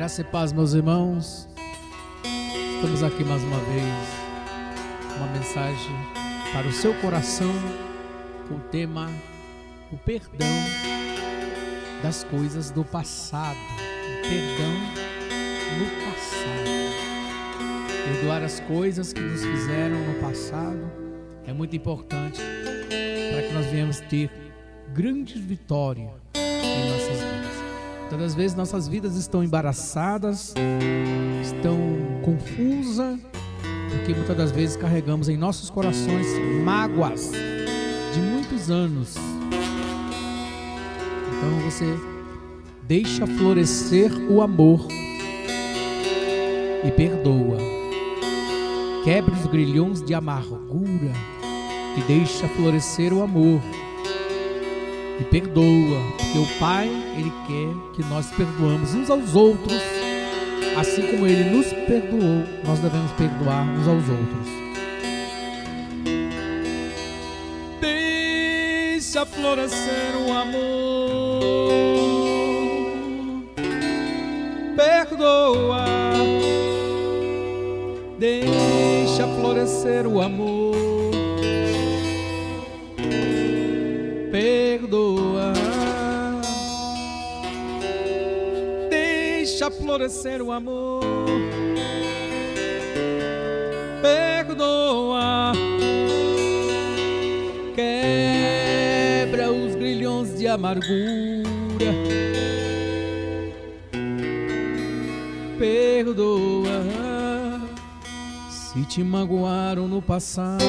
Graça e paz, meus irmãos. Estamos aqui mais uma vez, uma mensagem para o seu coração, com o tema: o perdão das coisas do passado. O perdão no passado. Perdoar as coisas que nos fizeram no passado é muito importante para que nós venhamos ter grandes vitórias em nossas vidas. Todas as vezes nossas vidas estão embaraçadas, estão confusas, porque muitas das vezes carregamos em nossos corações mágoas de muitos anos. Então você deixa florescer o amor e perdoa. Quebre os grilhões de amargura e deixa florescer o amor. E perdoa, porque o Pai, Ele quer que nós perdoamos uns aos outros, assim como Ele nos perdoou, nós devemos perdoar uns aos outros. Deixa florescer o amor, perdoa, deixa florescer o amor. Perdoa, deixa florescer o amor. Perdoa, quebra os grilhões de amargura. Perdoa, se te magoaram no passado,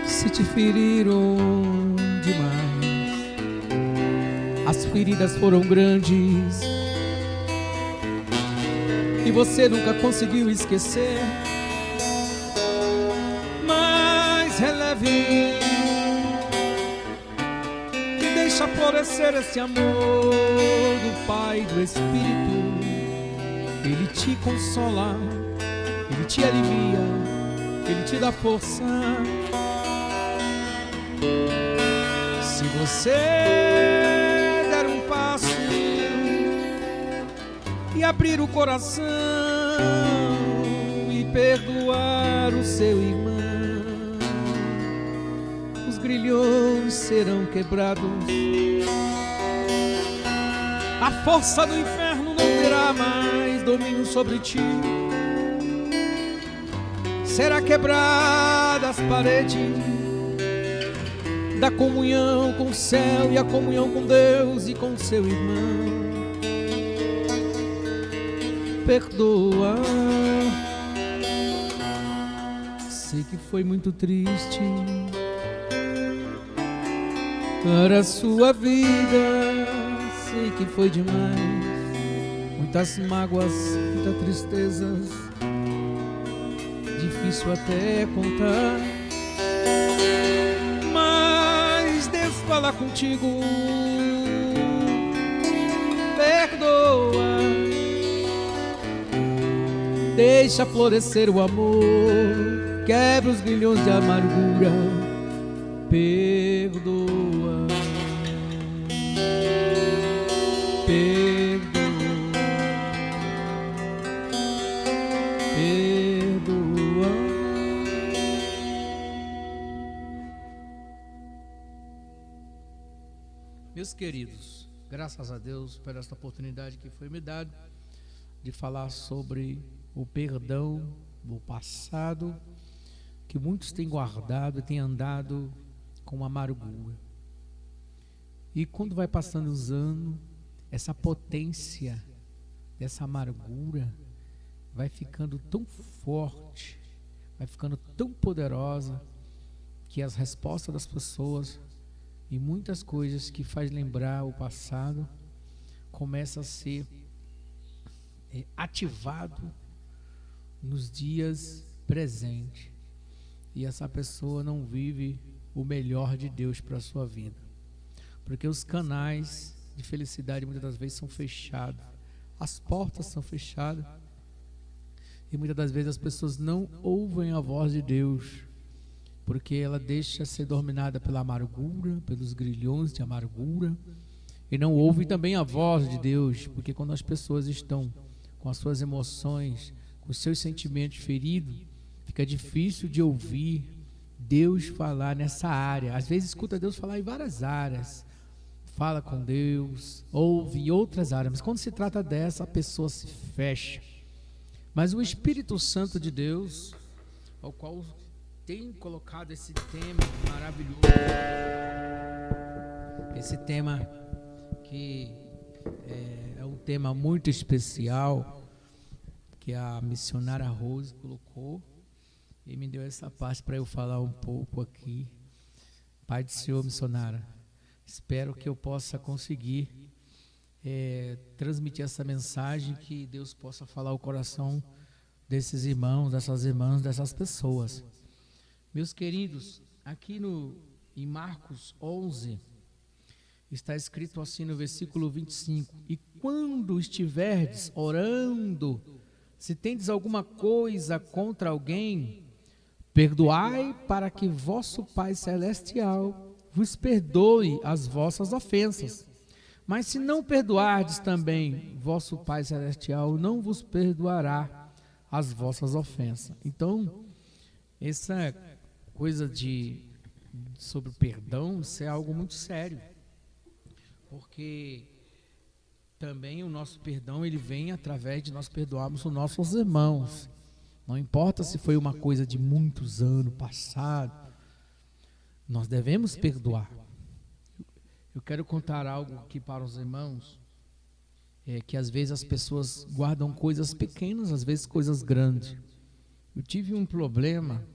se te feriram demais, as feridas foram grandes e você nunca conseguiu esquecer, mas releve e deixa florescer esse amor do Pai e do Espírito. Ele te consola, Ele te alivia, Ele te dá força. Se você der um passo e abrir o coração e perdoar o seu irmão, os grilhões serão quebrados. A força do inferno não terá mais domínio sobre ti. Será quebrada as paredes da comunhão com o céu e a comunhão com Deus e com seu irmão. Perdoa. Sei que foi muito triste para a sua vida, sei que foi demais, muitas mágoas, muitas tristezas, difícil até contar. Falar contigo, perdoa, deixa florescer o amor, quebra os grilhões de amargura, perdoa, perdoa, perdoa. Meus queridos, graças a Deus por esta oportunidade que foi me dada de falar sobre o perdão do passado, que muitos têm guardado e têm andado com amargura. E quando vai passando os anos, essa potência dessa amargura vai ficando tão forte, vai ficando tão poderosa, que as respostas das pessoas e muitas coisas que faz lembrar o passado começa a ser ativado nos dias presentes, e essa pessoa não vive o melhor de Deus para a sua vida, porque os canais de felicidade muitas das vezes são fechados, as portas são fechadas, e muitas das vezes as pessoas não ouvem a voz de Deus, porque ela deixa ser dominada pela amargura, pelos grilhões de amargura, e não ouvem também a voz de Deus, porque quando as pessoas estão com as suas emoções, com os seus sentimentos feridos, fica difícil de ouvir Deus falar nessa área. Às vezes escuta Deus falar em várias áreas, fala com Deus, ouve em outras áreas, mas quando se trata dessa, a pessoa se fecha. Mas o Espírito Santo de Deus, ao qual tem colocado esse tema maravilhoso, esse tema que é um tema muito especial, que a missionária Rose colocou e me deu essa parte para eu falar um pouco aqui. Pai do Senhor, missionária, espero que eu possa conseguir transmitir essa mensagem, que Deus possa falar o coração desses irmãos, dessas irmãs, dessas pessoas. Meus queridos, aqui em Marcos 11, está escrito assim no versículo 25: e quando estiverdes orando, se tendes alguma coisa contra alguém, perdoai, para que vosso Pai Celestial vos perdoe as vossas ofensas. Mas se não perdoardes também, vosso Pai Celestial não vos perdoará as vossas ofensas. Então, essa coisa sobre o perdão, isso é algo muito sério, porque também o nosso perdão, ele vem através de nós perdoarmos os nossos irmãos. Não importa se foi uma coisa de muitos anos passados, nós devemos perdoar. Eu quero contar algo aqui para os irmãos, que às vezes as pessoas guardam coisas pequenas, às vezes coisas grandes. Eu tive um problema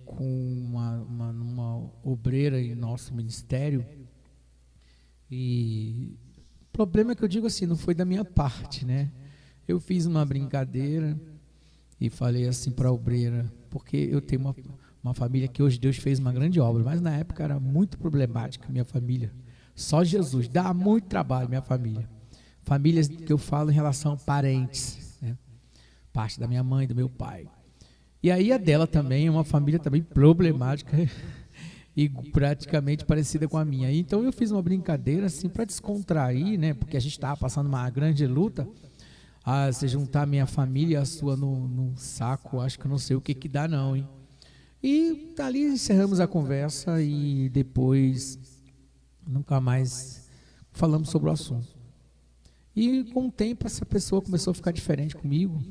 com uma obreira em nosso ministério, e o problema que eu digo assim, não foi da minha parte, né? Eu fiz uma brincadeira e falei assim para a obreira, porque eu tenho uma família que hoje Deus fez uma grande obra, mas na época era muito problemática minha família. Só Jesus, dá muito trabalho minha família. Famílias que eu falo em relação a parentes, né? Parte da minha mãe, do meu pai. E aí a dela também é uma família também problemática e praticamente parecida com a minha. Então eu fiz uma brincadeira assim para descontrair, né? Porque a gente estava passando uma grande luta. Se juntar minha família e a sua num saco, acho que eu não sei o que dá não, hein? E ali encerramos a conversa e depois nunca mais falamos sobre o assunto. E com o tempo essa pessoa começou a ficar diferente comigo.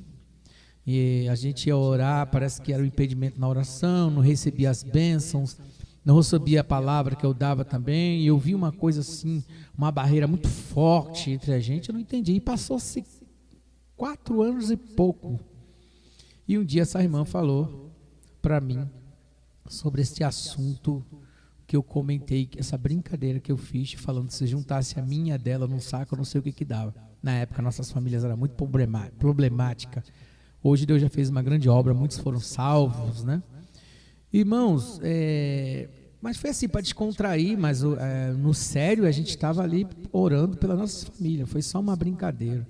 E a gente ia orar, parece que era um impedimento na oração, não recebia as bênçãos, não recebia a palavra que eu dava também. E eu vi uma coisa assim, uma barreira muito forte entre a gente, eu não entendi. E passou-se 4 anos e pouco. E um dia essa irmã falou para mim sobre esse assunto que eu comentei, essa brincadeira que eu fiz, falando que se juntasse a minha e a dela num saco, eu não sei o que dava. Na época, nossas famílias eram muito problemáticas. Hoje Deus já fez uma grande obra, muitos foram salvos, né? Irmãos, mas foi assim, para descontrair, mas no sério, a gente estava ali orando pela nossa família, foi só uma brincadeira,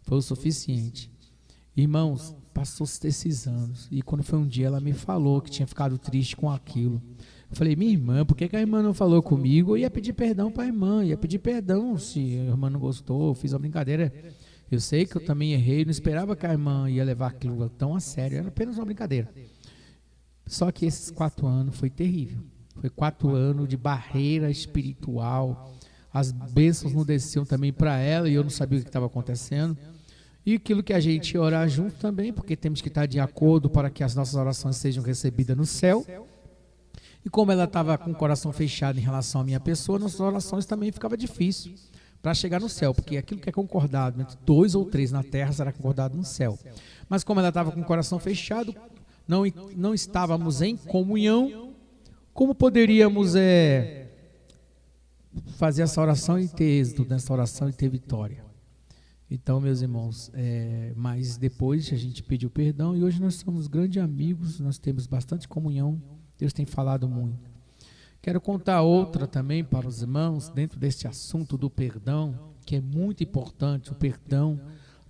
foi o suficiente. Irmãos, passou-se esses anos, e quando foi um dia ela me falou que tinha ficado triste com aquilo. Eu falei, minha irmã, por que a irmã não falou comigo? Eu ia pedir perdão para a irmã, ia pedir perdão se a irmã não gostou, eu fiz uma brincadeira. Eu sei que eu também errei, não esperava que a irmã ia levar aquilo tão a sério, era apenas uma brincadeira. Só que esses 4 anos foi terrível, foi 4 anos de barreira espiritual, as bênçãos não desciam também para ela e eu não sabia o que estava acontecendo. E aquilo que a gente ia orar junto também, porque temos que estar de acordo para que as nossas orações sejam recebidas no céu. E como ela estava com o coração fechado em relação à minha pessoa, nossas orações também ficavam difíceis para chegar no céu, porque aquilo que é concordado entre 2 ou 3 na terra será concordado no céu. Mas como ela estava com o coração fechado, não estávamos em comunhão, como poderíamos fazer essa oração e ter êxito nessa oração e ter vitória? Então, meus irmãos, mas depois a gente pediu perdão e hoje nós somos grandes amigos, nós temos bastante comunhão, Deus tem falado muito. Quero contar outra também para os irmãos, dentro deste assunto do perdão, que é muito importante, o perdão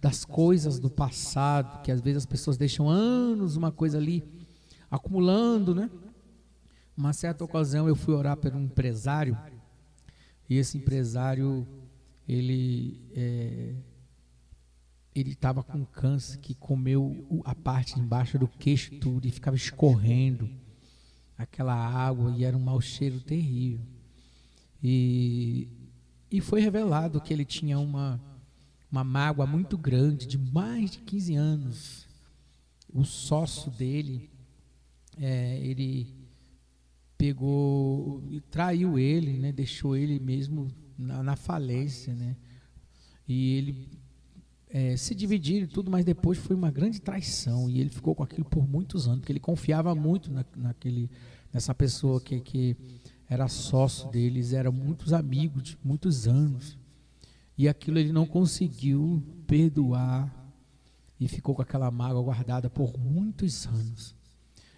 das coisas do passado, que às vezes as pessoas deixam anos uma coisa ali, acumulando, né? Uma certa ocasião eu fui orar por um empresário, E esse empresário, ele estava com câncer que comeu a parte de embaixo do queixo tudo e ficava escorrendo aquela água e era um mau cheiro terrível. E foi revelado que ele tinha uma mágoa muito grande, de mais de 15 anos. O sócio dele, ele pegou e traiu ele, né? Deixou ele mesmo na falência, né? E ele se dividiram e tudo, mas depois foi uma grande traição e ele ficou com aquilo por muitos anos, porque ele confiava muito nessa pessoa que era sócio deles, eram muitos amigos de muitos anos, e aquilo ele não conseguiu perdoar e ficou com aquela mágoa guardada por muitos anos.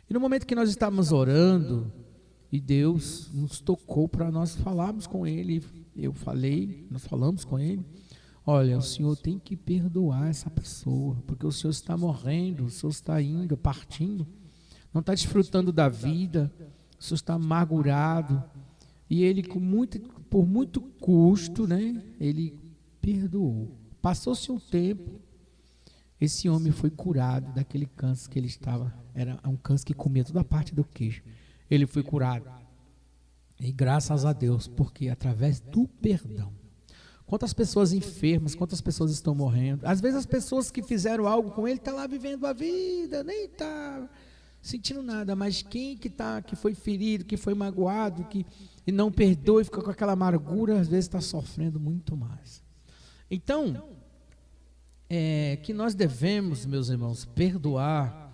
E no momento que nós estávamos orando, e Deus nos tocou para nós falarmos com ele, nós falamos com ele, olha, o Senhor tem que perdoar essa pessoa, porque o Senhor está morrendo, o Senhor está indo, partindo, não está desfrutando da vida, o Senhor está amargurado. E ele, por muito custo, né, ele perdoou. Passou-se um tempo, esse homem foi curado daquele câncer que ele estava, era um câncer que comia toda a parte do queixo. Ele foi curado. E graças a Deus, porque através do perdão. Quantas pessoas enfermas, quantas pessoas estão morrendo. Às vezes as pessoas que fizeram algo com ele estão lá vivendo a vida, nem está sentindo nada, mas quem que foi ferido, que foi magoado, e não perdoa e fica com aquela amargura, às vezes está sofrendo muito mais. Então, que nós devemos, meus irmãos, perdoar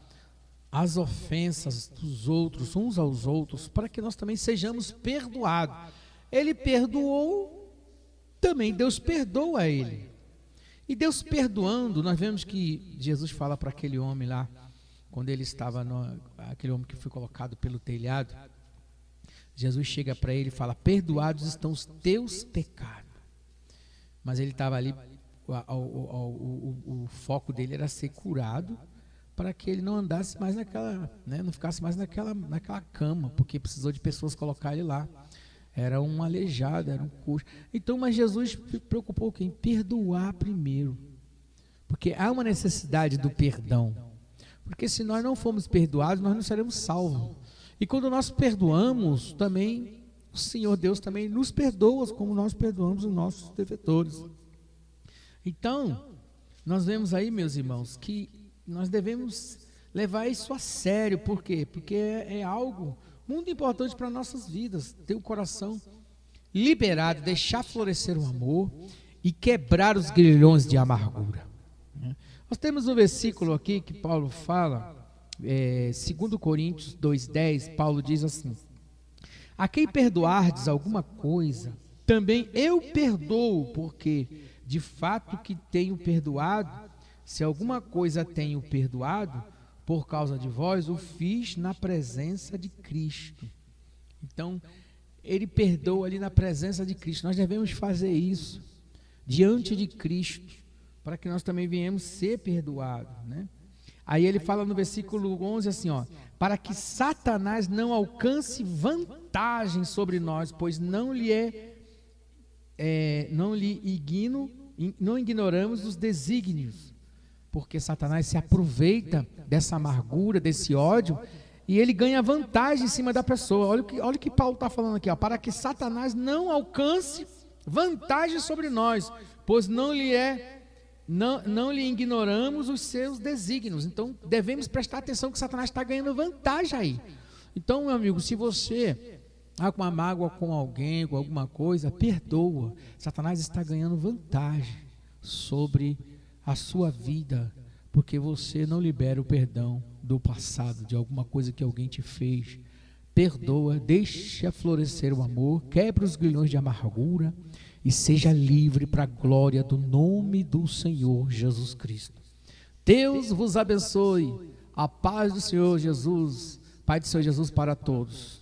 as ofensas dos outros, uns aos outros, para que nós também sejamos perdoados. Ele perdoou, também Deus perdoa a ele. E Deus perdoando, nós vemos que Jesus fala para aquele homem lá, quando ele estava, aquele homem que foi colocado pelo telhado, Jesus chega para ele e fala, perdoados estão os teus pecados. Mas ele estava ali, o foco dele era ser curado, para que ele não andasse mais naquela, né, não ficasse mais naquela cama, porque precisou de pessoas colocar ele lá. Era um aleijado, era um coxo. Então, mas Jesus se preocupou em perdoar primeiro, porque há uma necessidade do perdão, porque se nós não formos perdoados, nós não seremos salvos. E quando nós perdoamos, também o Senhor Deus também nos perdoa, como nós perdoamos os nossos devedores. Então, nós vemos aí, meus irmãos, que nós devemos levar isso a sério. Por quê? Porque é algo muito importante para nossas vidas, ter o coração liberado, deixar florescer o amor e quebrar os grilhões de amargura. Nós temos um versículo aqui que Paulo fala, 2 Coríntios 2,10, Paulo diz assim, a quem perdoardes alguma coisa, também eu perdoo, porque de fato que tenho perdoado, se alguma coisa tenho perdoado, por causa de vós, o fiz na presença de Cristo. Então, ele perdoa ali na presença de Cristo. Nós devemos fazer isso diante de Cristo, para que nós também venhamos ser perdoados, né? Aí ele fala no versículo 11 assim, ó, para que Satanás não alcance vantagem sobre nós, pois não ignoramos os desígnios. Porque Satanás se aproveita dessa amargura, desse ódio, e ele ganha vantagem em cima da pessoa. Olha o que Paulo está falando aqui, ó, para que Satanás não alcance vantagem sobre nós, pois não lhe ignoramos os seus desígnios. Então devemos prestar atenção que Satanás está ganhando vantagem aí. Então, meu amigo, se você está com uma mágoa com alguém, com alguma coisa, perdoa. Satanás está ganhando vantagem sobre a sua vida, porque você não libera o perdão do passado, de alguma coisa que alguém te fez. Perdoa, deixa florescer o amor, quebra os grilhões de amargura e seja livre para a glória do nome do Senhor Jesus Cristo. Deus vos abençoe, a paz do Senhor Jesus, Pai do Senhor Jesus para todos.